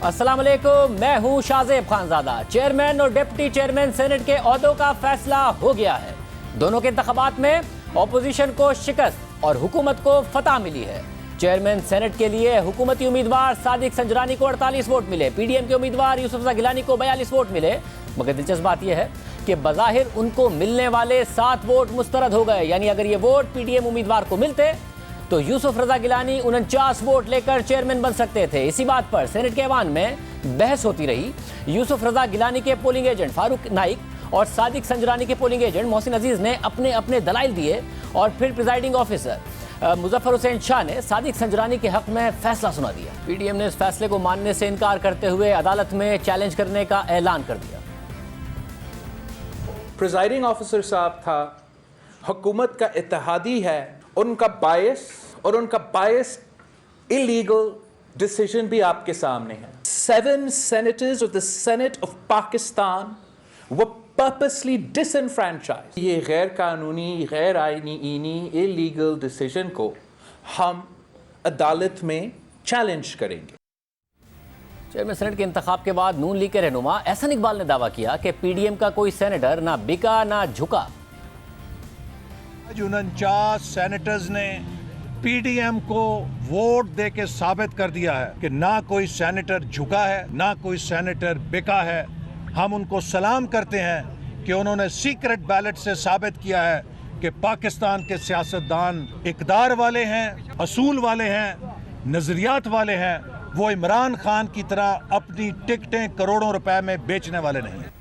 अस्सलाम वालेकुम, मैं हूं शाहजेब खानजादा। चेयरमैन और डिप्टी चेयरमैन सेनेट के ओहदों का फैसला हो गया है। दोनों के इंतखाबात में अपोजिशन को शिकस्त और हुकूमत को फतह मिली है। चेयरमैन सेनेट के लिए हुकूमती उम्मीदवार सादिक संजरानी को 48 वोट मिले, पीडीएम के उम्मीदवार यूसुफ रज़ा गिलानी को 42 वोट मिले। मगर दिलचस्प बात यह है कि बज़ाहिर उनको मिलने वाले 7 वोट मुस्तरद हो गए, यानी अगर ये वोट पीडीएम उम्मीदवार को मिलते तो यूसुफ रज़ा गिलानी 49 वोट लेकर चेयरमैन बन सकते थे। इसी बात पर सेनेट के ऐवान में बहस होती रही। यूसुफ रज़ा गिलानी के पोलिंग एजेंट फारूक नाइक और सादिक संजरानी के पोलिंग एजेंट मोहसिन अजीज ने अपने अपने दलाइल दिए और फिर प्रिजाइडिंग ऑफिसर मुजफ्फर हुसैन शाह ने सादिक संजरानी के हक में फैसला सुना दिया। पीडीएम ने इस फैसले को मानने से इनकार करते हुए अदालत में चैलेंज करने का ऐलान कर दिया। प्रिजाइडिंग ऑफिसर साहब था, हुकूमत का इत्तेहादी है, उनका बायस और उनका बायस इलीगल डिसीजन भी आपके सामने है। 7 senators of the Senate of Pakistan were purposely disenfranchised। ये गैर कानूनी, गैर आईनी, इलीगल डिसीजन को हम अदालत में चैलेंज करेंगे। चेयरमैन सेनेट के इंतखाब के बाद नून लीग के रहनुमा एहसन इकबाल ने दावा किया कि पीडीएम का कोई सेनेटर ना बिका ना झुका। 49 सेनेटर्स ने पीडीएम को वोट दे के साबित कर दिया है कि ना कोई सेनेटर झुका है, ना कोई सेनेटर बिका है। हम उनको सलाम करते हैं कि उन्होंने सीक्रेट बैलेट से साबित किया है कि पाकिस्तान के सियासतदान इक़दार वाले हैं, असूल वाले हैं, नजरियात वाले हैं। वो इमरान खान की तरह अपनी टिकटें करोड़ों रुपए में बेचने वाले नहीं हैं।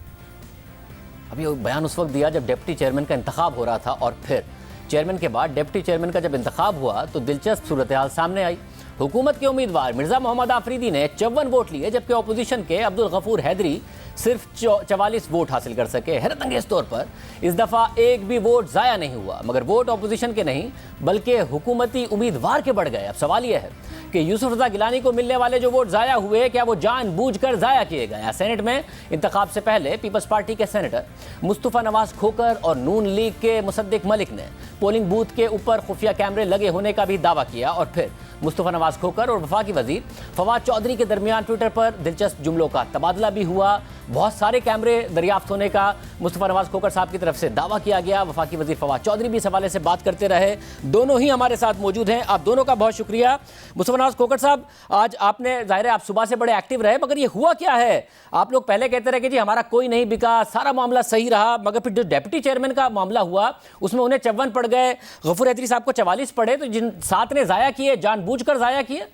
अभी बयान उस वक्त दिया जब डिप्टी चेयरमैन का इंतखाब हो रहा था और फिर चेयरमैन के बाद डिप्टी चेयरमैन का जब इंतखाब हुआ तो दिलचस्प सूरत हाल सामने आई। हुकूमत के उम्मीदवार मिर्जा मोहम्मद आफरीदी ने 54 वोट लिए, जबकि अपोजिशन के अब्दुल गफूर हैदरी सिर्फ 44 वोट हासिल कर सके। हैरत अंगेज तौर पर इस दफा एक भी वोट जाया नहीं हुआ, मगर वोट अपोजिशन के नहीं बल्कि हुकूमती उम्मीदवार के बढ़ गए। अब सवाल यह है कि यूसुफ रज़ा गिलानी को मिलने वाले जो वोट जाया हुए, क्या वो जानबूझकर जाया किए गए? सेनेट में इंतखाब से पहले पीपल्स पार्टी के सेनेटर मुस्तफ़ा नवाज खोकर और नून लीग के मुसद्दिक मलिक ने पोलिंग बूथ के ऊपर खुफिया कैमरे लगे होने का भी दावा किया और फिर मुस्तफ़ा नवाज खोकर और वफाकी वजीर फवाद चौधरी के दरमियान ट्विटर पर दिलचस्प जुमलों का तबादला भी हुआ। बहुत सारे कैमरे दरियाफ्त होने का मुस्तफ़ा नवाज खोकर साहब की तरफ से दावा किया गया। वफाकी वजीर फवाद चौधरी भी इस हवाले से बात करते रहे। दोनों ही हमारे साथ मौजूद हैं, आप दोनों का बहुत शुक्रिया। मुस्तफ़ा नवाज खोकर साहब, आज आपने जाहिर है आप सुबह से बड़े एक्टिव रहे, मगर ये हुआ क्या है? आप लोग पहले कहते रहे कि जी हमारा कोई नहीं बिका, सारा मामला सही रहा, मगर फिर जो डिप्टी चेयरमैन का मामला हुआ उसमें उन्हें 54 पड़ गए, गफूर हैदरी साहब को 44 पड़े, तो जिन 7 ने जाया किए जानबूझकर जाया किए।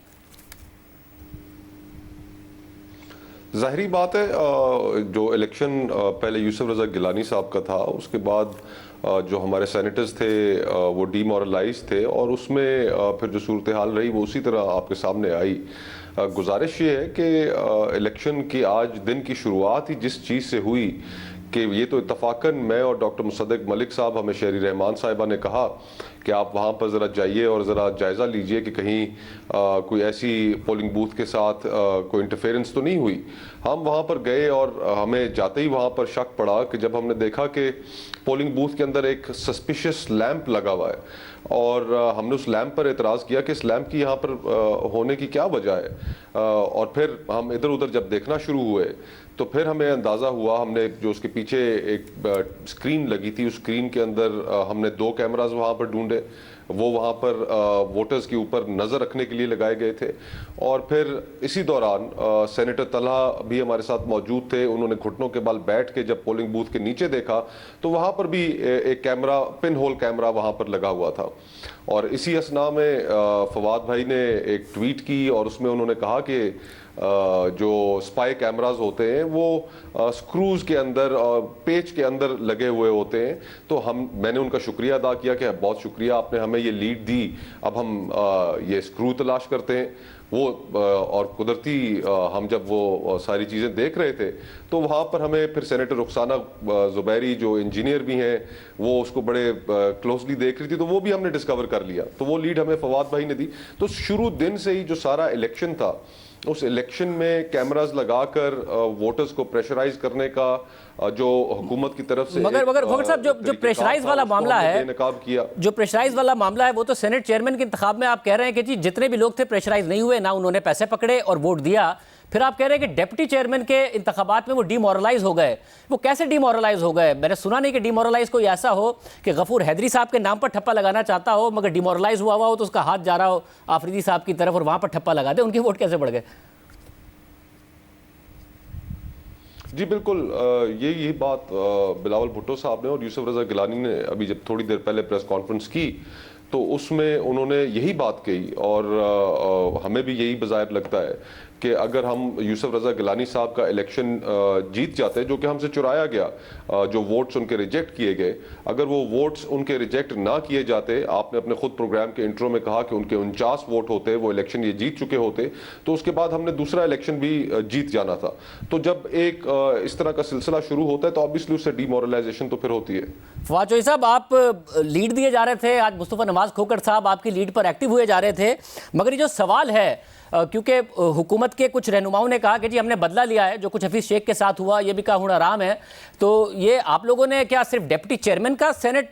ज़ाहिरी बात है, जो इलेक्शन पहले यूसुफ रज़ा गिलानी साहब का था, उसके बाद जो हमारे सेनेटर्स थे वो डीमोरलाइज थे और उसमें फिर जो सूरत हाल रही वो उसी तरह आपके सामने आई। गुजारिश ये है कि इलेक्शन की आज दिन की शुरुआत ही जिस चीज़ से हुई कि ये तो इत्तफाकन मैं और डॉक्टर मुसद्दिक मलिक साहब, हमें शहरी रहमान साहिबा ने कहा कि आप वहाँ पर ज़रा जाइए और ज़रा जायज़ा लीजिए कि कहीं कोई ऐसी पोलिंग बूथ के साथ कोई इंटरफेरेंस तो नहीं हुई। हम वहाँ पर गए और हमें जाते ही वहाँ पर शक पड़ा कि जब हमने देखा कि पोलिंग बूथ के अंदर एक सस्पिशियस लैंप लगा हुआ है और हमने उस लैंप पर एतराज़ किया कि इस लैंप की यहाँ पर होने की क्या वजह है। और फिर हम इधर उधर जब देखना शुरू हुए तो फिर हमें अंदाज़ा हुआ, हमने जो उसके पीछे एक स्क्रीन लगी थी उस स्क्रीन के अंदर हमने 2 कैमरास वहाँ पर ढूंढे, वो वहाँ पर वोटर्स के ऊपर नज़र रखने के लिए लगाए गए थे। और फिर इसी दौरान सेनेटर तलहा भी हमारे साथ मौजूद थे। उन्होंने घुटनों के बल बैठ के जब पोलिंग बूथ के नीचे देखा तो वहाँ पर भी एक कैमरा, पिन होल कैमरा वहाँ पर लगा हुआ था। और इसी असना में फवाद भाई ने एक ट्वीट की और उसमें उन्होंने कहा कि जो स्पाई कैमरास होते हैं वो स्क्रूज के अंदर, पेच के अंदर लगे हुए होते हैं। तो मैंने उनका शुक्रिया अदा किया कि बहुत शुक्रिया, आपने हमें ये लीड दी, अब हम ये स्क्रू तलाश करते हैं। वो और कुदरती हम जब वो सारी चीज़ें देख रहे थे तो वहाँ पर हमें फिर सेनेटर रुखसाना ज़ुबैरी जो इंजीनियर भी हैं वो उसको बड़े क्लोजली देख रही थी, तो वो भी हमने डिस्कवर कर लिया। तो वो लीड हमें फवाद भाई ने दी। तो शुरू दिन से ही जो सारा इलेक्शन था, उस इलेक्शन में कैमरास लगाकर वोटर्स को प्रेशराइज करने का जो हुकूमत की तरफ से मगर साहब जो प्रेशराइज वाला मामला है, जो प्रेशराइज वाला मामला है वो तो सेनेट चेयरमैन के इंतखाब में आप कह रहे हैं कि जी जितने भी लोग थे प्रेशराइज नहीं हुए, ना उन्होंने पैसे पकड़े और वोट दिया। फिर आप कह रहे हैं कि डिप्टी चेयरमैन के इंतखाबात में वो डीमोरलाइज हो गए। वो कैसे डीमोरलाइज हो गए? मैंने सुना नहीं कि डीमोरलाइज कोई ऐसा हो कि गफूर हैदरी साहब के नाम पर ठप्पा लगाना चाहता हो, मगर डीमोरलाइज हुआ हो तो उसका हाथ जा रहा हो आफरीदी साहब की तरफ और वहां पर ठप्पा लगा दे। उनके वोट कैसे बढ़ गए? जी बिल्कुल, यही बात बिलावल भुट्टो साहब ने और यूसुफ रजा गिलानी ने अभी जब थोड़ी देर पहले प्रेस कॉन्फ्रेंस की तो उसमें उन्होंने यही बात कही और हमें भी यही बज़ाहिर लगता है कि अगर हम यूसुफ रजा गिलानी साहब का इलेक्शन जीत जाते, जो कि हमसे चुराया गया, जो वोट्स उनके रिजेक्ट किए गए, अगर वो वोट्स उनके रिजेक्ट ना किए जाते, आपने अपने खुद प्रोग्राम के इंट्रो में कहा कि उनके 49 वोट होते, वो इलेक्शन ये जीत चुके होते, तो उसके बाद हमने दूसरा इलेक्शन भी जीत जाना था। तो जब एक इस तरह का सिलसिला शुरू होता है तो ऑब्वियसली उससे डीमोरलाइजेशन तो फिर होती है। फवाद चौधरी साहब, आप लीड दिए जा रहे थे, आज मुस्तफ़ा नवाज खोखर साहब आपकी लीड पर एक्टिव हुए जा रहे थे, मगर ये जो सवाल है, क्योंकि हुकूमत के कुछ रहनुमाओं ने कहा कि जी हमने बदला लिया है, जो कुछ हफीज़ शेख के साथ हुआ ये भी का होना आराम है, तो ये आप लोगों ने क्या सिर्फ डिप्टी चेयरमैन का सेनेट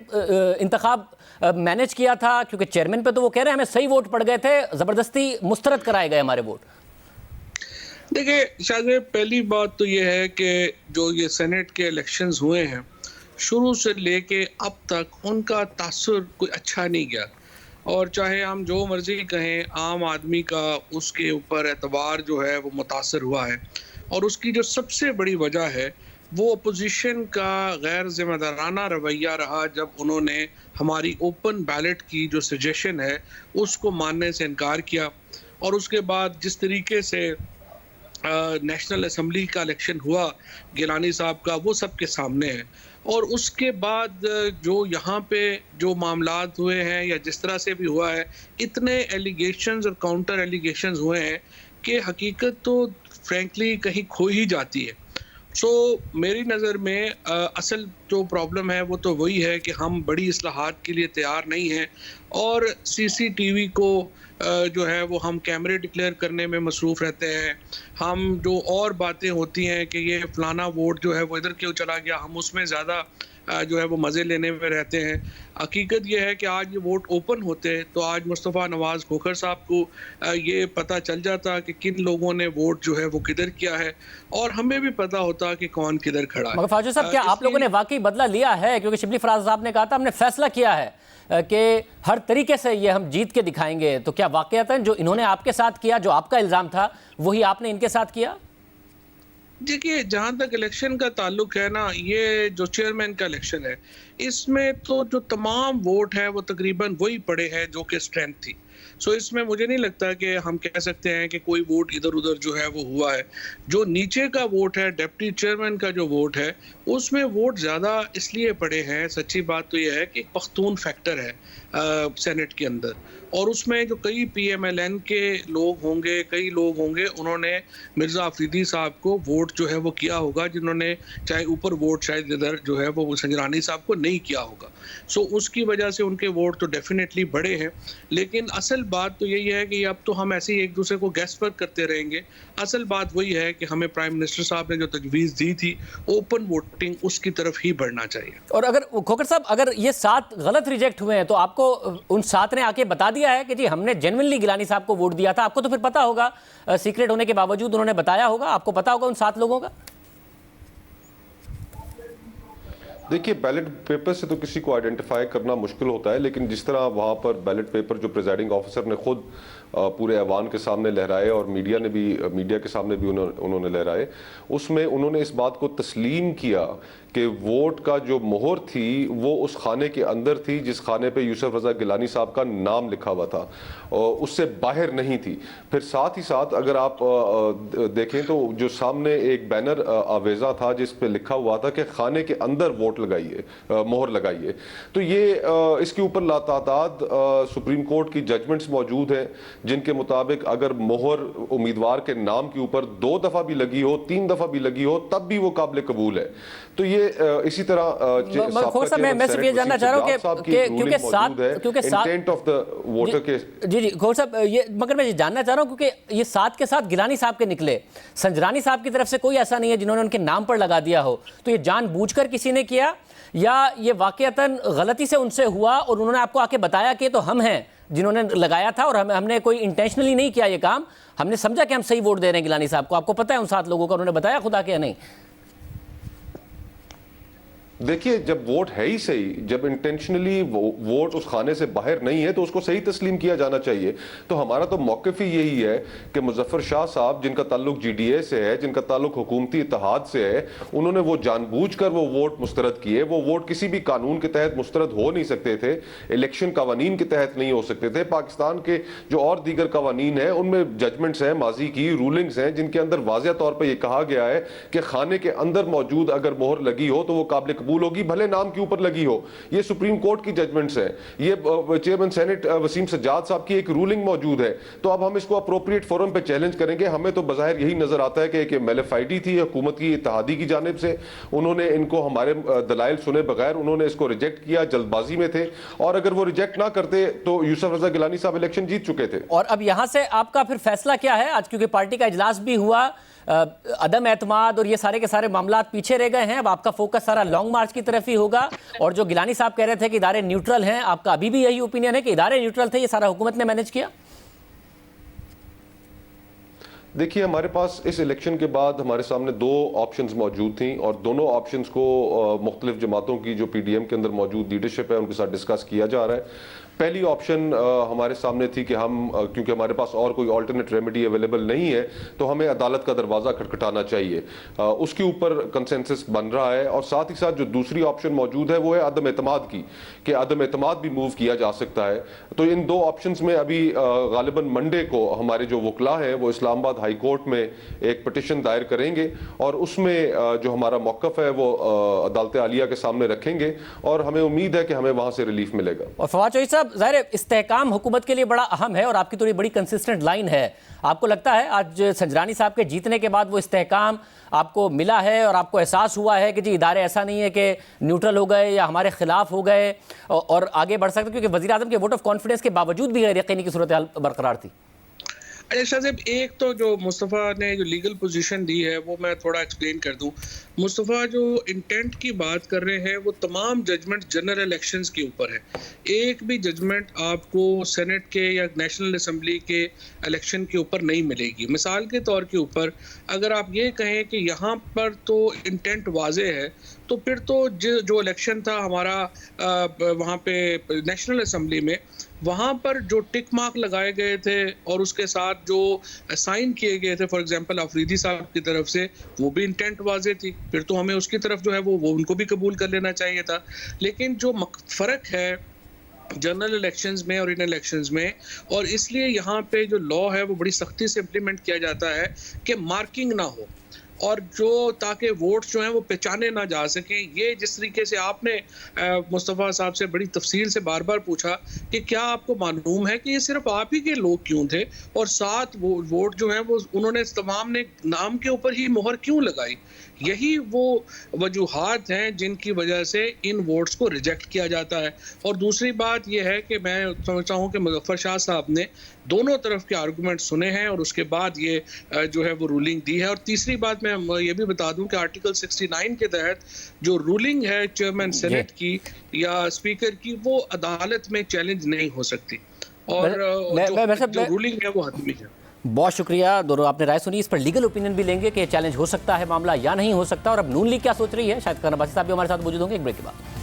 इंतखाब मैनेज किया था? क्योंकि चेयरमैन पे तो वो कह रहे हैं हमें सही वोट पड़ गए थे, ज़बरदस्ती मुस्तरद कराए गए हमारे वोट। देखिए शायद पहली बात तो ये है कि जो ये सेनेट के इलेक्शंस हुए हैं, शुरू से लेके अब तक उनका तासुर कोई अच्छा नहीं गया, और चाहे हम जो मर्जी कहें, आम आदमी का उसके ऊपर एतबार जो है वो मुतासर हुआ है। और उसकी जो सबसे बड़ी वजह है वो अपोजिशन का गैर जिम्मेदाराना रवैया रहा, जब उन्होंने हमारी ओपन बैलेट की जो सजेशन है उसको मानने से इनकार किया। और उसके बाद जिस तरीके से नेशनल असम्बली का इलेक्शन हुआ गिलानी साहब का, वो सबके सामने है। और उसके बाद जो यहाँ पे जो मामलात हुए हैं या जिस तरह से भी हुआ है, इतने एलिगेशंस और काउंटर एलिगेशंस हुए हैं कि हकीकत तो फ्रैंकली कहीं खो ही जाती है। सो मेरी नज़र में असल जो प्रॉब्लम है वो तो वही है कि हम बड़ी इस्लाहात के लिए तैयार नहीं हैं, और सीसीटीवी को जो है वो हम कैमरे डिक्लेयर करने में मसरूफ़ रहते हैं। हम जो और बातें होती हैं कि ये फलाना वोट जो है वो इधर क्यों चला गया, हम उसमें ज़्यादा जो है वो मज़े लेने में रहते हैं। हकीकत ये है कि आज ये वोट ओपन होते तो आज मुस्तफ़ा नवाज़ खोखर साहब को ये पता चल जाता कि किन लोगों ने वोट जो है वो किधर किया है, और हमें भी पता होता कि कौन किधर खड़ा है। मगर फाजू साहब, क्या आप लोगों ने वाकई बदला लिया है? क्योंकि शिबली फराज साहब ने कहा था हमने फैसला किया है कि हर तरीके से ये हम जीत के दिखाएंगे, तो क्या वाकईतन जो इन्होंने आपके साथ किया, जो आपका इल्ज़ाम था, वही आपने इनके साथ किया? देखिए, जहाँ तक इलेक्शन का ताल्लुक है ना, ये जो चेयरमैन का इलेक्शन है, इसमें तो जो तमाम वोट है वो तकरीबन वही पड़े हैं जो कि स्ट्रेंथ थी। सो इसमें मुझे नहीं लगता कि हम कह सकते हैं कि कोई वोट इधर उधर जो है वो हुआ है। जो नीचे का वोट है, डिप्टी चेयरमैन का जो वोट है, उसमें वोट ज़्यादा इसलिए पड़े हैं, सच्ची बात तो यह है कि पख्तून फैक्टर है सेनेट के अंदर, और उसमें जो कई PMLN के लोग होंगे, कई लोग होंगे, उन्होंने मिर्ज़ा अफरीदी साहब को वोट जो है वो किया होगा, जिन्होंने चाहे ऊपर वोट शायद इधर जो है वो संजरानी साहब को नहीं किया होगा। सो उसकी वजह से उनके वोट तो डेफिनेटली बड़े हैं। लेकिन असल बात तो यही है कि अब तो हम ऐसे ही एक दूसरे को गैस वर्क करते रहेंगे। असल बात वही है कि हमें प्राइम मिनिस्टर साहब ने जो तजवीज़ दी थी ओपन वोटिंग, उसकी तरफ ही बढ़ना चाहिए। और अगर खोखर साहब, अगर ये 7 गलत रिजेक्ट हुए हैं तो आपको उन 7 ने आके बता दिया है कि जी हमने जेन्युइनली गिलानी साहब को वोट दिया था? आपको तो फिर पता होगा, सीक्रेट होने के बावजूद उन्होंने बताया होगा, आपको पता होगा उन 7 लोगों का? देखिए, बैलेट पेपर से तो किसी को आइडेंटिफाई करना मुश्किल होता है, लेकिन जिस तरह वहाँ पर बैलेट पेपर जो प्रिजाइडिंग ऑफिसर ने खुद पूरे ऐवान के सामने लहराए और मीडिया के सामने भी उन्होंने लहराए, उसमें उन्होंने इस बात को तस्लीम किया कि वोट का जो मोहर थी वो उस खाने के अंदर थी जिस खाने पे यूसुफ रजा गिलानी साहब का नाम लिखा हुआ था, और उससे बाहर नहीं थी। फिर साथ ही साथ अगर आप देखें तो जो सामने एक बैनर आवेजा था जिस पे लिखा हुआ था कि खाने के अंदर वोट लगाइए, मोहर लगाइए। तो ये इसके ऊपर लातादाद सुप्रीम कोर्ट की जजमेंट्स मौजूद हैं जिनके मुताबिक अगर मोहर उम्मीदवार के नाम के ऊपर 2 दफा भी लगी हो, 3 दफा भी लगी हो, तब भी वो काबिल कबूल है। तो ये इसी तरह मैं सिर्फ ये जानना चाह रहा हूं कि क्योंकि इंटेंट ऑफ द वोटर के जी खोर साहब, ये मगर मैं ये जानना चाह रहा हूं क्योंकि ये 7 के 7 गिलानी साहब के निकले, संजरानी साहब की तरफ से कोई ऐसा नहीं है जिन्होंने उनके नाम पर लगा दिया हो। तो ये जानबूझकर किसी ने किया या ये वाकईतन गलती से उनसे हुआ और उन्होंने आपको आके बताया कि तो हम हैं, जिन्होंने लगाया था, और हमने कोई इंटेंशनली नहीं किया ये काम, हमने समझा कि हम सही वोट दे रहे हैं गिलानी साहब को। आपको पता है उन 7 लोगों का, उन्होंने बताया खुदा के या नहीं? देखिए, जब वोट है ही सही, जब इंटेंशनली वोट उस खाने से बाहर नहीं है तो उसको सही तस्लीम किया जाना चाहिए। तो हमारा तो मौक़िफ़ ही यही है कि मुज़फ़्फ़र शाह साहब, जिनका ताल्लुक GDA से है, जिनका ताल्लुक हुकूमती इत्तेहाद से है, उन्होंने वो जानबूझकर वो वोट मुस्तरद किए। वो वोट किसी भी कानून के तहत मुस्तरद हो नहीं सकते थे, इलेक्शन कवानीन के तहत नहीं हो सकते थे। पाकिस्तान के जो और दीगर कवानीन हैं उनमें जजमेंट्स हैं, माजी की रूलिंग्स हैं, जिनके अंदर वाज़ेह तौर पर यह कहा गया है कि खाने के अंदर मौजूद अगर मोहर लगी हो तो वो काबिल कबूल होगी, भले नाम के ऊपर लगी हो। ये सुप्रीम कोर्ट की जजमेंट्स हैं, ये चेयरमैन सेनेट वसीम सज्जाद साहब की एक रूलिंग मौजूद है। तो अब हम इसको अप्रोप्रिएट फोरम पे चैलेंज करेंगे। हमें तो बज़ाहिर यही नजर आता है कि एक MLFID थी हुकूमत की इत्तेहादी की जानिब से, उन्होंने इनको हमारे दलाइल सुने बगैर उन्होंने इसको रिजेक्ट किया, जल्दबाजी में थे, और अगर वो रिजेक्ट ना करते तो यूसुफ रजा गिलानी साहब इलेक्शन जीत चुके थे। और अब यहां से आपका फिर फैसला क्या है आज, क्योंकि पार्टी का इजलास भी हुआ, अदम एतमाद और ये सारे के सारे मामलात पीछे रह गए हैं, अब आपका फोकस सारा लॉन्ग मार्च की तरफ ही होगा। और जो गिलानी साहब कह रहे थे कि इदारे न्यूट्रल हैं, आपका अभी भी यही ओपिनियन है कि इदारे न्यूट्रल थे, ये सारा हुकूमत ने मैनेज किया? देखिए, हमारे पास इस इलेक्शन के बाद हमारे सामने 2 ऑप्शंस मौजूद थी, और दोनों ऑप्शंस को मुख्तलिफ जमातों की जो PDM के अंदर मौजूद लीडरशिप है उनके साथ डिस्कस किया जा रहा है। पहली ऑप्शन हमारे सामने थी कि हम, क्योंकि हमारे पास और कोई अल्टरनेट रेमेडी अवेलेबल नहीं है, तो हमें अदालत का दरवाज़ा खटखटाना चाहिए। उसके ऊपर कंसेंसस बन रहा है। और साथ ही साथ जो दूसरी ऑप्शन मौजूद है वो है अदम एतमाद की, कि अदम एतमाद भी मूव किया जा सकता है। तो इन 2 ऑप्शंस में अभी गालिबन मंडे को हमारे जो वकला हैं वो इस्लामाबाद हाई कोर्ट में एक पिटिशन दायर करेंगे, और उसमें जो हमारा मौक़िफ़ है वो अदालत आलिया के सामने रखेंगे, और हमें उम्मीद है कि हमें वहाँ से रिलीफ मिलेगा। और फवाद चौधरी साहब, ज़ाहिर है इस्तेहकाम हुकूमत के लिए बड़ा अहम है और आपकी थोड़ी बड़ी कंसिस्टेंट लाइन है। आपको लगता है आज संजरानी साहब के जीतने के बाद वो इस्तेहकाम आपको मिला है और आपको एहसास हुआ है कि जी इदारे ऐसा नहीं है कि न्यूट्रल हो गए या हमारे खिलाफ हो गए और आगे बढ़ सकते, क्योंकि वज़ीर आज़म के वोट ऑफ कॉन्फिडेंस के बावजूद भी गैर यकीनी की सूरत हाल बरकरार थी? अच्छा शाह साहब, एक तो जो मुस्तफ़ा ने जो लीगल पोजीशन दी है वो मैं थोड़ा एक्सप्लेन कर दूं। मुस्तफ़ा जो इंटेंट की बात कर रहे हैं वो तमाम जजमेंट जनरल इलेक्शंस के ऊपर है। एक भी जजमेंट आपको सेनेट के या नेशनल असम्बली के इलेक्शन के ऊपर नहीं मिलेगी। मिसाल के तौर के ऊपर अगर आप ये कहें कि यहाँ पर तो इंटेंट वाज़े है, तो फिर तो जो इलेक्शन था हमारा वहाँ पे नेशनल असम्बली में, वहाँ पर जो टिक मार्क लगाए गए थे और उसके साथ जो साइन किए गए थे फॉर एग्जांपल अफरीदी साहब की तरफ से, वो भी इंटेंट वाज़े थी। फिर तो हमें उसकी तरफ जो है वो उनको भी कबूल कर लेना चाहिए था। लेकिन जो फ़र्क है जनरल इलेक्शंस में और इन इलेक्शंस में, और इसलिए यहाँ पे जो लॉ है वो बड़ी सख्ती से इम्प्लीमेंट किया जाता है कि मार्किंग ना हो, और जो ताकि वोट्स जो हैं वो पहचाने ना जा सकें। ये जिस तरीके से आपने मुस्तफ़ा साहब से बड़ी तफसील से बार बार पूछा कि क्या आपको मालूम है कि ये सिर्फ आप ही के लोग क्यों थे, और 7 वोट जो हैं वो उन्होंने तमाम ने नाम के ऊपर ही मोहर क्यों लगाई, यही वो वजूहात हैं जिनकी वजह से इन वोट्स को रिजेक्ट किया जाता है। और दूसरी बात यह है कि मैं समझता हूँ कि मुज़फ़्फ़र शाह साहब ने दोनों तरफ के आर्गूमेंट सुने हैं और उसके बाद ये जो है वो रूलिंग दी है। और तीसरी बात मैं ये भी बता दूं कि आर्टिकल 69 के तहत जो रूलिंग है चेयरमैन सेनेट की या स्पीकर की, वो अदालत में चैलेंज नहीं हो सकती, और जो रूलिंग है वो हतमी है। बहुत शुक्रिया दोनों, आपने राय सुनी। इस पर लीगल ओपिनियन भी लेंगे कि चैलेंज हो सकता है मामला या नहीं हो सकता, और अब नून लीग क्या सोच रही है, शायद खान अब्बासी साहब भी हमारे साथ मौजूद होंगे एक ब्रेक के बाद।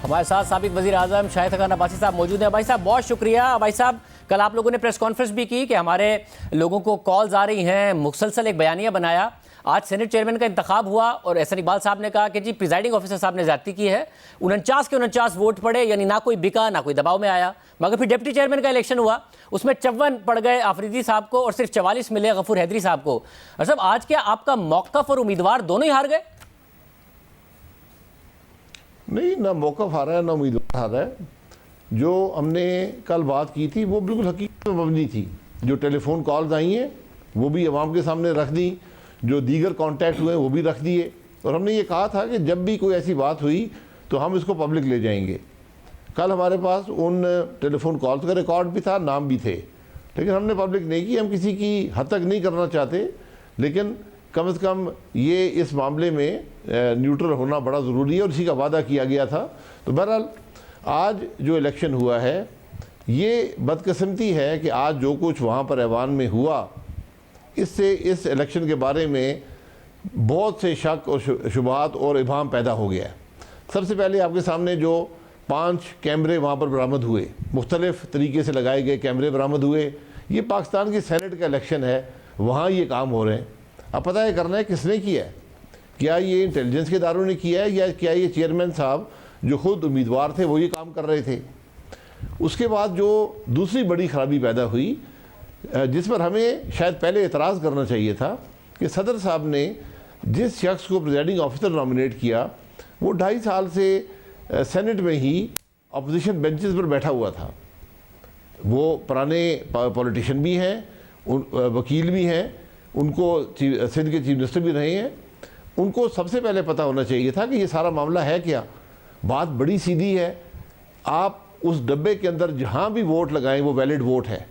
हमारे साथ साबिक वज़ीर आज़म शाहिद खान अब्बासी साहब मौजूद हैं। भाई साहब बहुत शुक्रिया। भाई साहब, कल आप लोगों ने प्रेस कॉन्फ्रेंस भी की कि हमारे लोगों को कॉल्स आ रही हैं, मुसलसल एक बयानिया बनाया। आज सेनेट चेयरमैन का इंतखाब हुआ और एहसन इकबाल साहब ने कहा कि जी प्रिजाइडिंग ऑफिसर साहब ने ज़्यादती की है, 49 के 49 वोट पड़े, यानी ना कोई बिका ना कोई दबाव में आया। मगर फिर डिप्टी चेयरमैन का इलेक्शन हुआ, उसमें 54 पड़ गए अफरीदी साहब को और सिर्फ 44 मिले गफूर हैदरी साहब को। और साहब, आज क्या आपका मौक़िफ़ और उम्मीदवार दोनों ही हार गए? नहीं, ना मौक़िफ़ हारा है ना उम्मीदवार हारा है। जो हमने कल बात की थी वो बिल्कुल हकीकत में मबनी थी। जो टेलीफोन कॉल्स आई हैं वो भी अवाम के सामने रख दी, जो दीगर कॉन्टैक्ट हुए वो भी रख दिए, और हमने ये कहा था कि जब भी कोई ऐसी बात हुई तो हम इसको पब्लिक ले जाएंगे। कल हमारे पास उन टेलीफोन कॉल्स का रिकॉर्ड भी था, नाम भी थे, लेकिन हमने पब्लिक नहीं की। हम किसी की हद तक नहीं करना चाहते, लेकिन कम से कम ये इस मामले में न्यूट्रल होना बड़ा ज़रूरी है और इसी का वादा किया गया था। तो बहरहाल आज जो इलेक्शन हुआ है ये बदकिस्मती है कि आज जो कुछ वहाँ पर ऐवान में हुआ, इससे इस इलेक्शन के बारे में बहुत से शक और शुबहात और इबाहम पैदा हो गया है। सबसे पहले आपके सामने जो 5 कैमरे वहाँ पर बरामद हुए, मुख्तलिफ़ तरीके से लगाए गए कैमरे बरामद हुए। ये पाकिस्तान की सेनेट का इलेक्शन है, वहाँ ये काम हो रहे हैं। अब पता है करना है किसने किया है, क्या ये इंटेलिजेंस के इदारों ने किया है या क्या ये चेयरमैन साहब जो ख़ुद उम्मीदवार थे वो ये काम कर रहे थे। उसके बाद जो दूसरी बड़ी ख़राबी पैदा हुई, जिस पर हमें शायद पहले एतराज़ करना चाहिए था, कि सदर साहब ने जिस शख्स को प्रेजाइडिंग ऑफिसर नॉमिनेट किया वो 2.5 साल से सेनेट में ही अपोजिशन बेंचेस पर बैठा हुआ था। वो पुराने पॉलिटिशियन भी हैं, वकील भी हैं, उनको सिंध के चीफ मिनिस्टर भी रहे हैं। उनको सबसे पहले पता होना चाहिए था कि ये सारा मामला है क्या। बात बड़ी सीधी है, आप उस डब्बे के अंदर जहाँ भी वोट लगाएं वो वैलिड वोट है।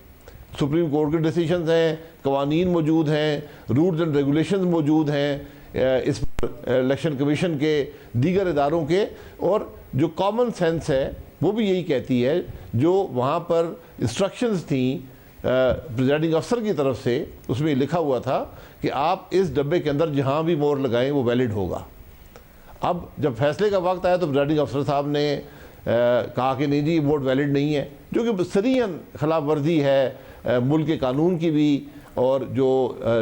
सुप्रीम कोर्ट के डिसीजंस हैं, कवानीन मौजूद हैं, रूल्स एंड रेगुलेशंस मौजूद हैं, इस इलेक्शन कमीशन के दीगर इदारों के, और जो कॉमन सेंस है वो भी यही कहती है। जो वहाँ पर इंस्ट्रक्शंस थी प्रेजाइडिंग अफसर की तरफ से, उसमें लिखा हुआ था कि आप इस डब्बे के अंदर जहाँ भी मोहर लगाएं वो वैलिड होगा। अब जब फैसले का वक्त आया तो प्रेजाइडिंग अफसर साहब ने कहा कि नहीं जी वोट वैलिड नहीं है, जो कि सरीहन खिलाफ वर्जी है मुल्क के कानून की भी और जो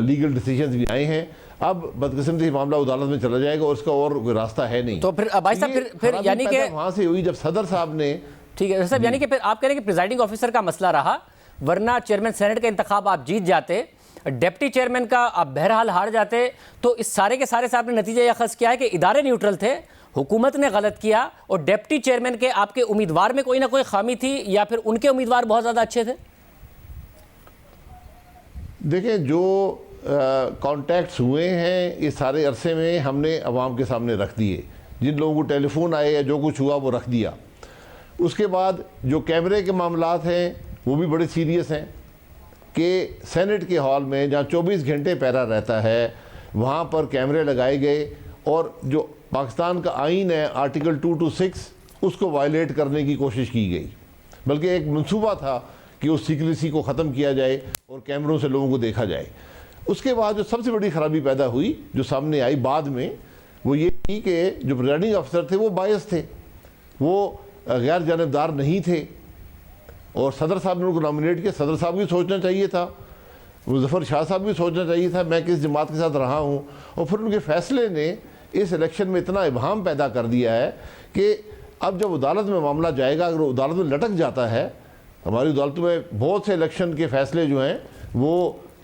लीगल डिसीजंस भी आए हैं। अब बदकिस्मती से मामला अदालत में चला जाएगा और उसका और कोई रास्ता है नहीं। तो फिर भाई साहब फिर यानी कि वहाँ से हुई जब सदर साहब ने, ठीक है साहब, यानी कि फिर आप कह रहे हैं कि प्रिजाइडिंग ऑफिसर का मसला रहा, वरना चेयरमैन सेनेट का इंतखाब आप जीत जाते, डिप्टी चेयरमैन का आप बहरहाल हार जाते। तो इस सारे के सारे साहब ने नतीजा यह अखज़ किया है कि इदारे न्यूट्रल थे, हुकूमत ने गलत किया और डिप्टी चेयरमैन के आपके उम्मीदवार में कोई ना कोई खामी थी या फिर उनके उम्मीदवार बहुत ज़्यादा अच्छे थे। देखें जो कॉन्टैक्ट्स हुए हैं इस सारे अरसे में हमने अवाम के सामने रख दिए, जिन लोगों को टेलीफोन आए या जो कुछ हुआ वो रख दिया। उसके बाद जो कैमरे के मामलात हैं वो भी बड़े सीरियस हैं कि सेनेट के हॉल में जहाँ 24 घंटे पहरा रहता है वहाँ पर कैमरे लगाए गए और जो पाकिस्तान का आइन है आर्टिकल 226 उसको वायलेट करने की कोशिश की गई। बल्कि एक मंसूबा था कि उस सीक्रेसी को ख़त्म किया जाए और कैमरों से लोगों को देखा जाए। उसके बाद जो सबसे बड़ी ख़राबी पैदा हुई जो सामने आई बाद में, वो ये थी कि जो प्रेजाइडिंग अफसर थे वो बायस थे, वो गैर जानबदार नहीं थे और सदर साहब ने उनको नॉमिनेट किया। सदर साहब भी सोचना चाहिए था, मुज़फ़्फ़र शाह साहब भी सोचना चाहिए था मैं किस जमात के साथ रहा हूँ। और फिर उनके फ़ैसले ने इस इलेक्शन में इतना इबाहम पैदा कर दिया है कि अब जब अदालत में मामला जाएगा, अगर अदालत में लटक जाता है, हमारी अदालतों में बहुत से इलेक्शन के फ़ैसले जो हैं वो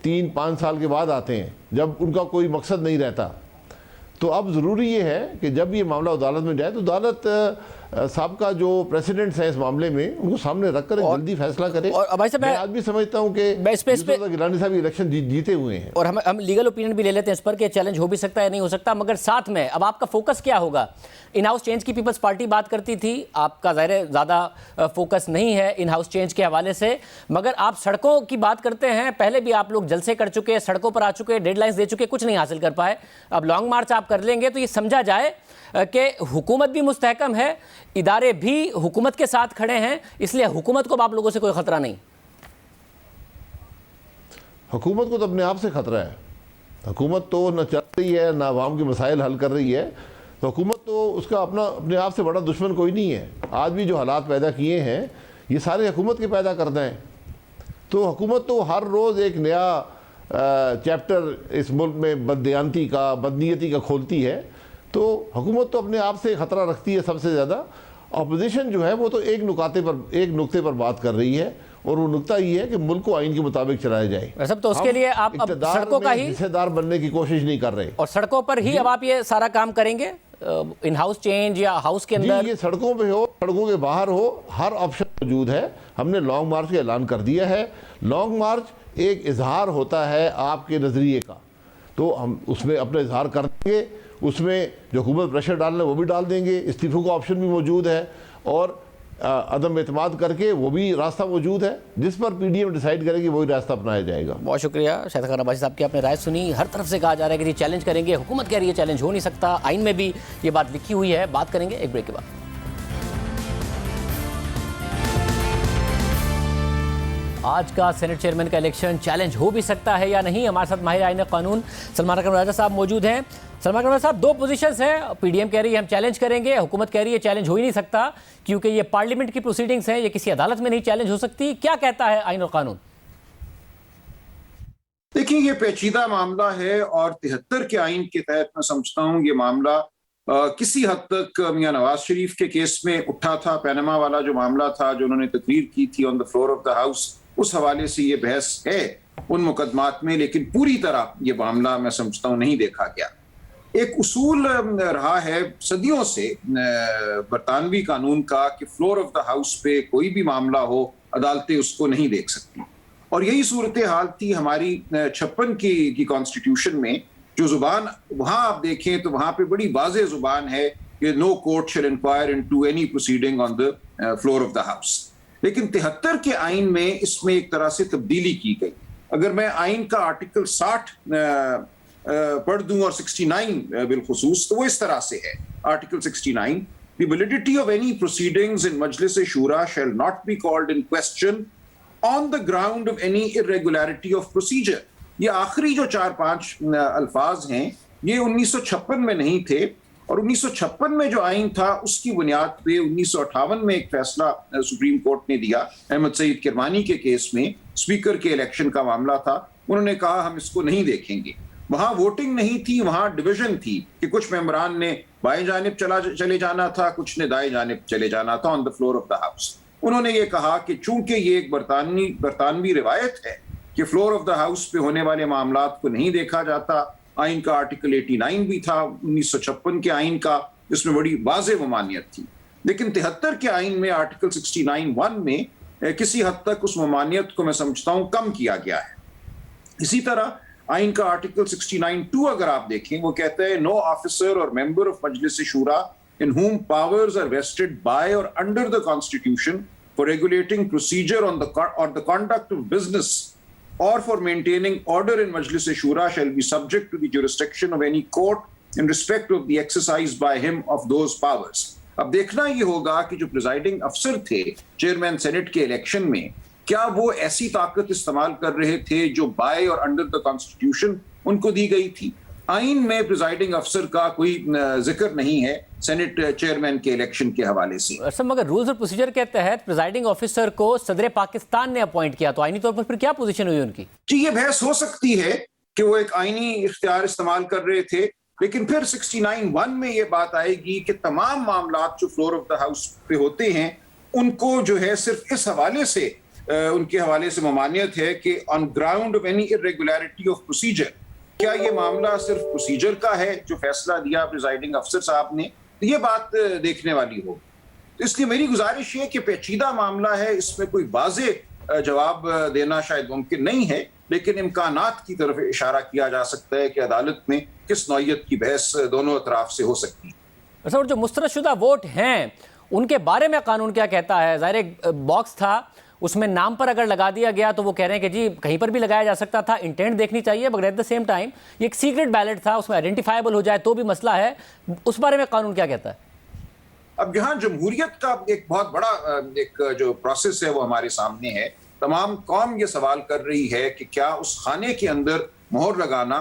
3-5 साल के बाद आते हैं जब उनका कोई मकसद नहीं रहता। तो अब ज़रूरी ये है कि जब ये मामला अदालत में जाए तो अदालत साहब का जो प्रेसिडेंट्स हैं इस मामले में उनको सामने रखकर जल्दी फैसला करे। और भाई साहब मैं आज भी समझता हूँ कि गिलानी साहब इलेक्शन जीते हुए हैं और हम लीगल ओपिनियन भी ले लेते हैं इस पर कि चैलेंज हो भी सकता है नहीं हो सकता। मगर साथ में अब आपका फोकस क्या होगा? इन हाउस चेंज की पीपल्स पार्टी बात करती थी, आपका ज़ाहिर ज़्यादा फोकस नहीं है इन हाउस चेंज के हवाले से, मगर आप सड़कों की बात करते हैं। पहले भी आप लोग जलसे कर चुके, सड़कों पर आ चुके, डेडलाइंस दे चुके, कुछ नहीं हासिल कर पाए। अब लॉन्ग मार्च आप कर लेंगे तो ये समझा जाए कि हुकूमत भी मुस्तहकम है, इदारे भी हुकूमत के साथ खड़े हैं, इसलिए हुकूमत को आप लोगों से कोई खतरा नहीं। हुकूमत को तो अपने आप से खतरा है। हुकूमत तो न चल रही है ना अवाम के मसाइल हल कर रही है, तो हुकूमत तो उसका अपने आप से बड़ा दुश्मन कोई नहीं है। आज भी जो हालात पैदा किए हैं ये सारे हुकूमत के पैदा करते हैं। तो हुकूमत तो हर रोज़ एक नया चैप्टर इस मुल्क में बददियानती का, बदनीयती का खोलती है। तो हुकूमत तो अपने आप से ख़तरा रखती है सबसे ज़्यादा। अपोजिशन जो है वो तो एक नुक्ते पर बात कर रही है और वो नुक्ता ये है कि मुल्क को आइन के मुताबिक चलाया जाए। सब तो उसके लिए आप अब सड़कों का ही हिस्सेदार बनने की कोशिश नहीं कर रहे और सड़कों पर ही अब आप ये सारा काम करेंगे, इन हाउस चेंज या हाउस के अंदर? ये सड़कों पे हो, सड़कों के बाहर हो, हर ऑप्शन मौजूद है। हमने लॉन्ग मार्च का ऐलान कर दिया है। लॉन्ग मार्च एक इजहार होता है आपके नज़रिए का, तो हम उसमें अपना इजहार कर देंगे। उसमें जो हुकूमत प्रेशर डालना है वो भी डाल देंगे, इस्तीफों का ऑप्शन भी मौजूद है और अदम एतमाद करके वो भी रास्ता मौजूद है। जिस पर PDM डिसाइड करेगी वही रास्ता अपनाया जाएगा। बहुत शुक्रिया शाहिद खान अब्बासी साहब की, आपने राय सुनी। हर तरफ से कहा जा रहा है कि जी चैलेंज करेंगे, हुकूमत कह रही है चैलेंज हो नहीं सकता, आइन में भी ये बात लिखी हुई है। बात करेंगे एक ब्रेक के बाद। आज का सेनेट चेयरमैन का इलेक्शन चैलेंज हो भी सकता है या नहीं, हमारे साथ माहिर आईन कानून सलमान अकरम राजा साहब मौजूद हैं। सलमान अकरम साहब, दो पोजीशंस हैं, PDM कह रही है हम चैलेंज करेंगे, हुकूमत कह रही है चैलेंज हो ही नहीं सकता क्योंकि ये पार्लियामेंट की प्रोसीडिंग्स हैं, ये किसी अदालत में नहीं चैलेंज हो सकती। क्या कहता है आइन और कानून? देखिए, ये पेचीदा मामला है और 73 के आइन के तहत मैं समझता हूँ ये मामला किसी हद तक मियां नवाज शरीफ के केस में उठा था। पैनामा वाला जो मामला था, जो उन्होंने तकरीर की थी on the floor of the house, उस हवाले से ये बहस है उन मुकदमात में, लेकिन पूरी तरह ये मामला मैं समझता हूँ नहीं देखा गया। एक उसूल रहा है सदियों से बरतानवी कानून का कि फ्लोर ऑफ द हाउस पे कोई भी मामला हो अदालतें उसको नहीं देख सकती, और यही सूरत हाल थी हमारी 56 की कॉन्स्टिट्यूशन में। जो जुबान वहां आप देखें तो वहां पे बड़ी वाज़ेह जुबान है कि no court shall inquire into any proceeding on the floor of the house. लेकिन 73 के आइन में इसमें एक तरह से तब्दीली की गई। अगर मैं आइन का आर्टिकल 60 पढ़ दूं और 69 बिलखुसूस, तो वो इस तरह से है। Article 69, the validity of any proceedings in Majlis Shura shall not be called in question on the ground of any irregularity of procedure। ये आखिरी जो 4-5 अल्फाज हैं ये 1956 में नहीं थे, और 1956 में जो आइन था उसकी बुनियाद पे 1958 में एक फैसला सुप्रीम कोर्ट ने दिया अहमद सईद किरमानी के केस में। स्पीकर के इलेक्शन का मामला था, उन्होंने कहा हम इसको नहीं देखेंगे। वहां वोटिंग नहीं थी, वहां डिवीजन थी कि कुछ मेंबरान ने बाएं जानिब चले जाना था, कुछ ने दाएं जानिब चले जाना था on the floor of the house. उन्होंने ये कहा कि चूंकि ये एक बरतानवी रिवायत है कि फ्लोर ऑफ द हाउस पे होने वाले मामलात को नहीं देखा जाता। आइन का आर्टिकल 89 भी था 1956 के आइन का, जिसमें बड़ी वाज़ेह ममानियत थी। लेकिन 73 के आइन में आर्टिकल 69(1) में किसी हद तक उस ममानियत को मैं समझता हूं कम किया गया है। इसी तरह आइन का आर्टिकल 69(2) अगर आप देखें, वो कहता है नो ऑफिसर और मेंबर ऑफ मजलिस शूरा in whom powers are vested by or under the constitution for regulating procedure on the conduct of business or for maintaining order in Majlis Shura shall be subject to the jurisdiction of any court in respect of the exercise by him of those powers। अब देखना ये होगा कि जो presiding अफसर थे chairman senate के election में, क्या वो ऐसी ताकत इस्तेमाल कर रहे थे जो बाय और अंडर द कॉन्स्टिट्यूशन उनको दी गई थी। आइन में प्रिजाइडिंग अफसर का कोई जिक्र नहीं है सेनेट चेयरमैन के इलेक्शन के हवाले से। सर, मगर रूल्स और प्रोसीजर के तहत प्रिजाइडिंग ऑफिसर को सदर पाकिस्तान ने अपॉइंट किया, तो आईनी तौर पर फिर क्या पोजीशन हुई उनकी? जी, ये बहस हो सकती है कि वो एक आईनी इख्तियार इस्तेमाल कर रहे थे, लेकिन फिर 69(1) में ये बात आएगी कि तमाम मामलात जो फ्लोर ऑफ द हाउस पे होते हैं उनको जो है सिर्फ इस हवाले से उनके हवाले से ममानियत है कि on ground of any irregularity of procedure. क्या ये मामला सिर्फ प्रोसीजर का है जो फैसला दिया प्रिजाइडिंग अफसर साहब ने, तो ये बात देखने वाली हो। तो इसलिए मेरी गुजारिश है कि पेचीदा मामला है, इसमें कोई वाज़ेह जवाब देना शायद मुमकिन नहीं है, लेकिन इम्कानात की तरफ इशारा किया जा सकता है कि अदालत में किस नौइयत की बहस दोनों अतराफ से हो सकती है। सर, जो मुस्तरदशुदा वोट हैं उनके बारे में कानून क्या कहता है? ज़ाहिर एक बॉक्स था, उसमें नाम पर अगर लगा दिया गया तो वो कह रहे हैं कि जी कहीं पर भी लगाया जा सकता था, इंटेंट देखनी चाहिए, मगर एट द सेम टाइम ये एक सीक्रेट बैलेट था, उसमें आइडेंटिफाइबल हो जाए तो भी मसला है। उस बारे में कानून क्या कहता है? अब यहाँ जमहूरियत का एक बहुत बड़ा एक जो प्रोसेस है वो हमारे सामने है। तमाम कौम ये सवाल कर रही है कि क्या उस खाने के अंदर मोहर लगाना,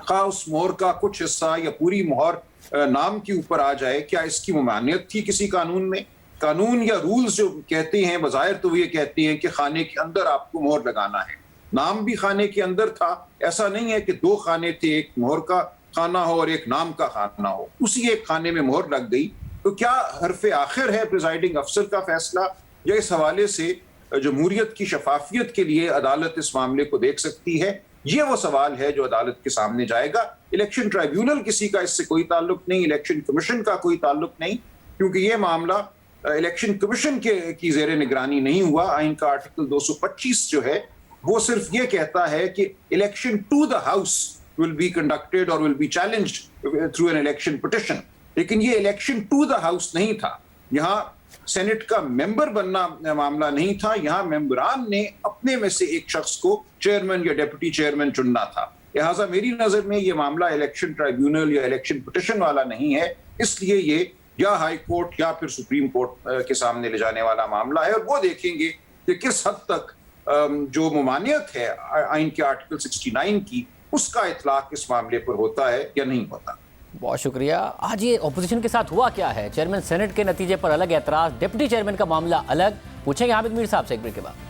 खा उस मोहर का कुछ हिस्सा या पूरी मोहर नाम के ऊपर आ जाए, क्या इसकी ममानियत थी किसी कानून में? कानून या रूल्स जो कहते हैं बज़ाहिर तो ये कहते हैं कि खाने के अंदर आपको मोहर लगाना है। नाम भी खाने के अंदर था, ऐसा नहीं है कि दो खाने थे, एक मोहर का खाना हो और एक नाम का खाना हो, उसी एक खाने में मोहर लग गई। तो क्या हरफ आखिर है प्रिजाइडिंग अफसर का फैसला, या इस हवाले से जमहूरियत की शफाफियत के लिए अदालत इस मामले को देख सकती है? ये वो सवाल है जो अदालत के सामने जाएगा। इलेक्शन ट्राइब्यूनल किसी का इससे कोई ताल्लुक नहीं, इलेक्शन कमीशन का कोई ताल्लुक नहीं, क्योंकि ये मामला इलेक्शन कमीशन की ज़ेरे निगरानी नहीं हुआ। आइन का आर्टिकल 225 जो है वो सिर्फ ये कहता है कि election to the house will be conducted और will be challenged through an election petition, लेकिन ये इलेक्शन टू द हाउस नहीं था। यहाँ सेनेट का मेंबर बनना मामला नहीं था। यहाँ मेंबरान ने अपने में से एक शख्स को चेयरमैन या डेप्यूटी चेयरमैन चुनना था। लिहाजा मेरी नजर में ये मामला इलेक्शन ट्राइब्यूनल या इलेक्शन पिटिशन वाला नहीं है, इसलिए ये या हाई कोर्ट या फिर सुप्रीम कोर्ट के सामने ले जाने वाला मामला है, और वो देखेंगे कि किस हद तक जो मुमानियत है आइन के आर्टिकल 69 की, उसका इतलाक इस मामले पर होता है या नहीं होता। बहुत शुक्रिया। आज ये ऑपोजिशन के साथ हुआ क्या है? चेयरमैन सेनेट के नतीजे पर अलग एतराज, डिप्टी चेयरमैन का मामला अलग, पूछेंगे हामिद मीर साहब से एक ब्रेक के बाद।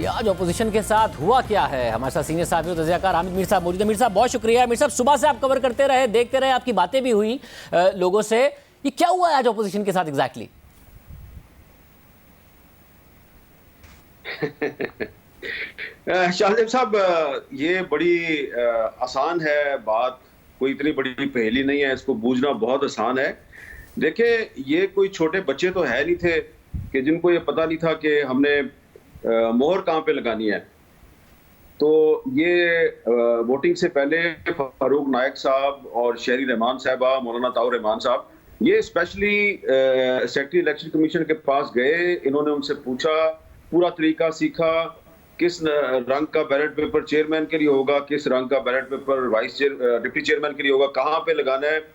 आज ऑपोजिशन के साथ हुआ क्या है? हमारे साथ सीनियर साहब तजज़ियाकार हामिद मीर साहब मौजूद है। मीर साहब बहुत शुक्रिया। मीर साहब सुबह से आप कवर करते रहे, देखते रहे, आपकी बातें भी हुई लोगों से, ये क्या हुआ है आज ऑपोजिशन के साथ एग्जैक्टली? शाहजेब साहब, ये बड़ी आसान है बात, कोई इतनी बड़ी पहेली नहीं है, इसको बूझना बहुत आसान है। देखिए, ये कोई छोटे बच्चे तो है नहीं थे कि जिनको ये पता नहीं था कि हमने मोहर कहाँ पे लगानी है। तो ये वोटिंग से पहले फारूक नायक साहब और शहरी रहमान साहबा, मौलाना ताऊ रहमान साहब, ये स्पेशली सेक्रेटरी इलेक्शन कमीशन के पास गए। इन्होंने उनसे पूछा, पूरा तरीका सीखा, किस रंग का बैलेट पेपर चेयरमैन के लिए होगा, किस रंग का बैलेट पेपर डिप्टी चेयरमैन के लिए होगा, कहाँ पे लगाना है।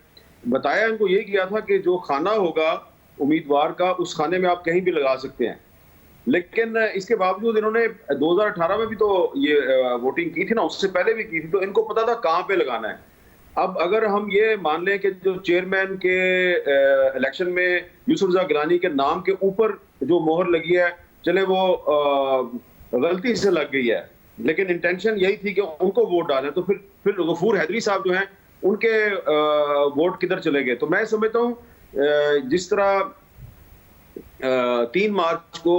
बताया इनको यही किया था कि जो खाना होगा उम्मीदवार का, उस खाने में आप कहीं भी लगा सकते हैं। लेकिन इसके बावजूद इन्होंने 2018 में भी तो ये वोटिंग की थी ना, उससे पहले भी की थी, तो इनको पता था कहाँ पे लगाना है। अब अगर हम ये मान लें कि जो चेयरमैन के इलेक्शन में यूसुफ रज़ा गिलानी के नाम के ऊपर जो मोहर लगी है, चले वो गलती से लग गई है, लेकिन इंटेंशन यही थी कि उनको वोट डालें, तो फिर गफूर हैदरी साहब जो हैं उनके वोट किधर चले गए। तो मैं समझता हूँ जिस तरह 3 मार्च को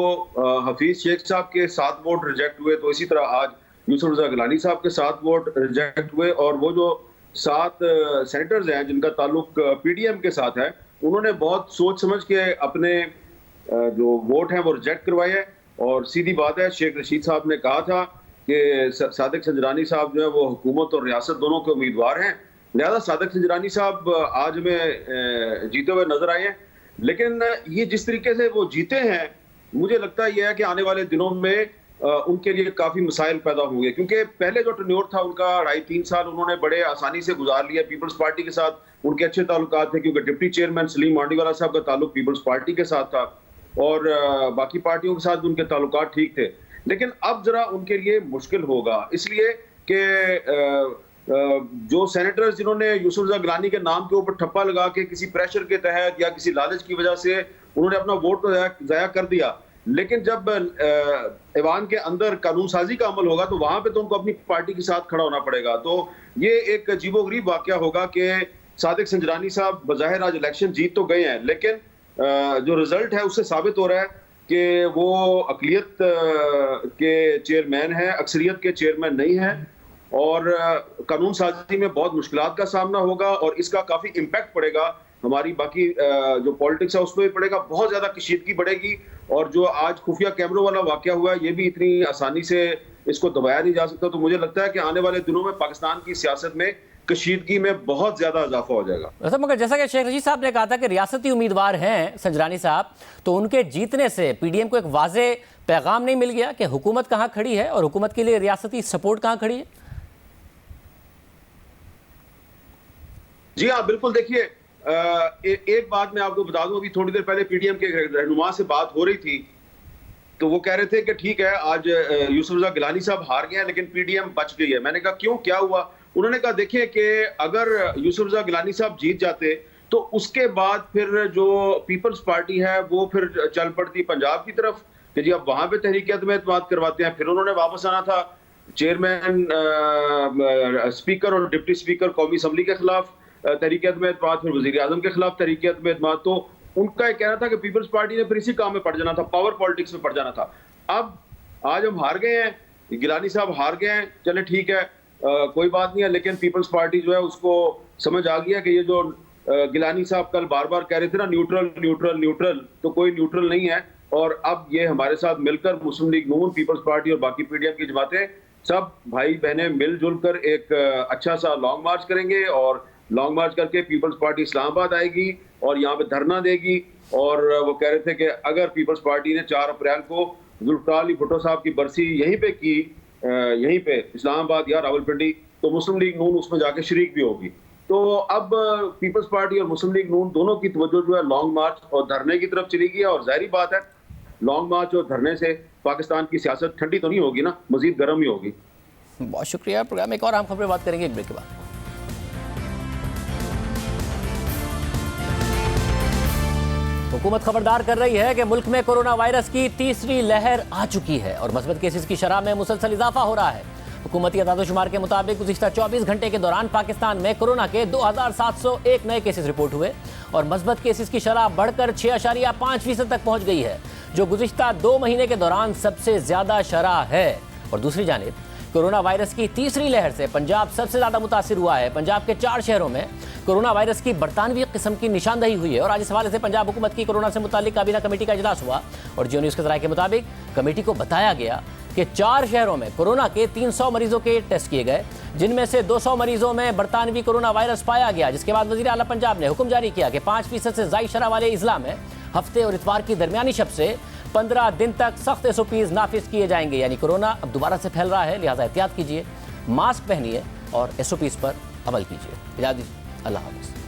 हफीज शेख साहब के 7 वोट रिजेक्ट हुए, तो इसी तरह आज यूसुफ रज़ा गिलानी साहब के 7 वोट रिजेक्ट हुए, और वो जो 7 सेनेटर्स हैं जिनका ताल्लुक पीडीएम के साथ है, उन्होंने बहुत सोच समझ के अपने जो वोट हैं वो रिजेक्ट करवाए हैं। और सीधी बात है, शेख रशीद साहब ने कहा था कि सादिक संजरानी साहब जो है वो हुकूमत और रियासत दोनों के उम्मीदवार हैं, लिहाजा सादिक संजरानी साहब आज में जीते हुए नजर आए हैं। लेकिन ये जिस तरीके से वो जीते हैं, मुझे लगता है यह है कि आने वाले दिनों में उनके लिए काफी मसाइल पैदा होंगे, क्योंकि पहले जो टेन्योर था उनका 2.5-3 साल उन्होंने बड़े आसानी से गुजार लिया। पीपल्स पार्टी के साथ उनके अच्छे ताल्लुकात थे, क्योंकि डिप्टी चेयरमैन सलीम मांडीवाला साहब का ताल्लुक पीपल्स पार्टी के साथ था और बाकी पार्टियों के साथ भी उनके ताल्लुकात ठीक थे। लेकिन अब जरा उनके लिए मुश्किल होगा, इसलिए कि जो सेनेटर्स जिन्होंने यूसुफ रज़ा गिलानी के नाम के ऊपर ठप्पा लगा के किसी प्रेशर के तहत या किसी लालच की वजह से उन्होंने अपना वोट तो ज़ाया कर दिया, लेकिन जब ऐवान के अंदर कानून साजी का अमल होगा तो वहां पे तो उनको अपनी पार्टी के साथ खड़ा होना पड़ेगा। तो ये एक अजीबोगरीब वाकया होगा कि सादिक संजरानी साहब बज़ाहिर आज इलेक्शन जीत तो गए हैं, लेकिन जो रिजल्ट है उससे साबित हो रहा है कि वो अक़लियत के चेयरमैन हैं, अक्सरियत के चेयरमैन नहीं हैं, और कानून साजी में बहुत मुश्किलात का सामना होगा और इसका काफी इम्पैक्ट पड़ेगा हमारी बाकी जो पॉलिटिक्स है उसमें भी पड़ेगा, बहुत ज्यादा कशीदगी बढ़ेगी। और जो आज खुफिया कैमरों वाला वाकया हुआ है, ये भी इतनी आसानी से इसको दबाया नहीं जा सकता। तो मुझे लगता है कि आने वाले दिनों में पाकिस्तान की सियासत में कशीदगी में बहुत ज्यादा इजाफा हो जाएगा। मगर जैसा कि शेख रशीद साहब ने कहा था कि रियासती उम्मीदवार हैं संजरानी साहब, तो उनके जीतने से पीडीएम को एक वाज़े पैगाम नहीं मिल गया कि हुकूमत कहाँ खड़ी है और हुकूमत के लिए रियासती सपोर्ट कहाँ खड़ी है? जी हाँ, बिल्कुल। देखिए, एक बात मैं आपको बता दूं, अभी थोड़ी देर पहले पीडीएम के रहनुमा से बात हो रही थी, तो वो कह रहे थे कि ठीक है आज यूसुफ रज़ा गिलानी साहब हार गए हैं लेकिन पीडीएम बच गई है। मैंने कहा क्यों, क्या हुआ? उन्होंने कहा देखिए कि अगर यूसुफ रज़ा गिलानी साहब जीत जाते तो उसके बाद फिर जो पीपल्स पार्टी है वो फिर चल पड़ती पंजाब की तरफ कि जी अब वहां पे तहरीक में एतमाद करवाते हैं। फिर उन्होंने वापस आना था चेयरमैन, स्पीकर और डिप्टी स्पीकर कौमी असम्बली के खिलाफ तहरीक में एतमाद, फिर वजीर आजम के खिलाफ तहरीक में एतमाद। तो उनका एक कहना था कि पीपल्स पार्टी ने फिर इसी काम में पड़ जाना था, पावर पॉलिटिक्स में पड़ जाना था। अब आज हम हार गए हैं, गिलानी साहब हार गए हैं, चले ठीक है, कोई बात नहीं है, लेकिन पीपल्स पार्टी जो है उसको समझ आ गया कि ये जो गिलानी साहब कल बार बार कह रहे थे ना न्यूट्रल न्यूट्रल न्यूट्रल, तो कोई न्यूट्रल नहीं है। और अब ये हमारे साथ मिलकर मुस्लिम लीग नून, पीपल्स पार्टी और बाकी पीडीएम की जमातें सब भाई बहनें मिलजुल कर एक अच्छा सा लॉन्ग मार्च करेंगे और लॉन्ग मार्च करके पीपल्स पार्टी इस्लामाबाद आएगी और यहाँ पे धरना देगी। और वो कह रहे थे कि अगर पीपल्स पार्टी ने 4 अप्रैल को जुल्फिकार अली भुट्टो साहब की बरसी यहीं पे की, यहीं पे इस्लामाबाद या रावलपिंडी, तो मुस्लिम लीग नून उसमें जाके शरीक भी होगी। तो अब पीपल्स पार्टी और मुस्लिम लीग नून दोनों की तवज्जो जो है लॉन्ग मार्च और धरने की तरफ चली गई है। और जाहिर बात है लॉन्ग मार्च और धरने से पाकिस्तान की सियासत ठंडी तो नहीं होगी ना, मजीद गर्म ही होगी। बहुत शुक्रिया। प्रोग्राम में एक और अहम खबरें बात करेंगे एक ब्रेक के बाद। हुकूमत खबरदार कर रही है कि मुल्क में कोरोना वायरस की तीसरी लहर आ चुकी है और मस्बत केसेस की शरह में मुसलसल इजाफा हो रहा है। हुकूमती अदाद-ओ-शुमार के मुताबिक गुज़िश्ता 24 घंटे के दौरान पाकिस्तान में कोरोना के 2701 नए केसेस रिपोर्ट हुए और मस्बत केसेस की शरह बढ़कर 6.5% तक पहुंच गई है, जो गुज़िश्ता 2 महीने के दौरान सबसे ज्यादा शरह है। और दूसरी जानिब कोरोना वायरस की तीसरी लहर से पंजाब सबसे ज्यादा मुतासिर हुआ है। पंजाब के 4 शहरों में कोरोना वायरस की बरतानवी किस्म की निशानदही हुई है और आज इस हवाले से पंजाब हुकूमत की कोरोना से मुतालिक काबीना कमेटी का इजलास हुआ और जियो न्यूज़ के ज़राए के मुताबिक कमेटी को बताया गया कि 4 शहरों में कोरोना के 300 मरीजों के टेस्ट किए गए, जिनमें से 200 मरीजों में बरतानवी कोरोना वायरस पाया गया, जिसके बाद वज़ीर आला पंजाब ने हुक्म जारी किया कि 5% से ज़ायद शरह वाले इज़ला में हफ्ते और इतवार की दरमियानी शब से 15 दिन तक सख्त SOPs नाफिज किए जाएंगे। यानी कोरोना अब दोबारा से फैल रहा है, लिहाजा एहतियात कीजिए, मास्क पहनिए और SOPs पर अमल कीजिए। इजाज़त दीजिए, अल्लाह हाफ़िज़।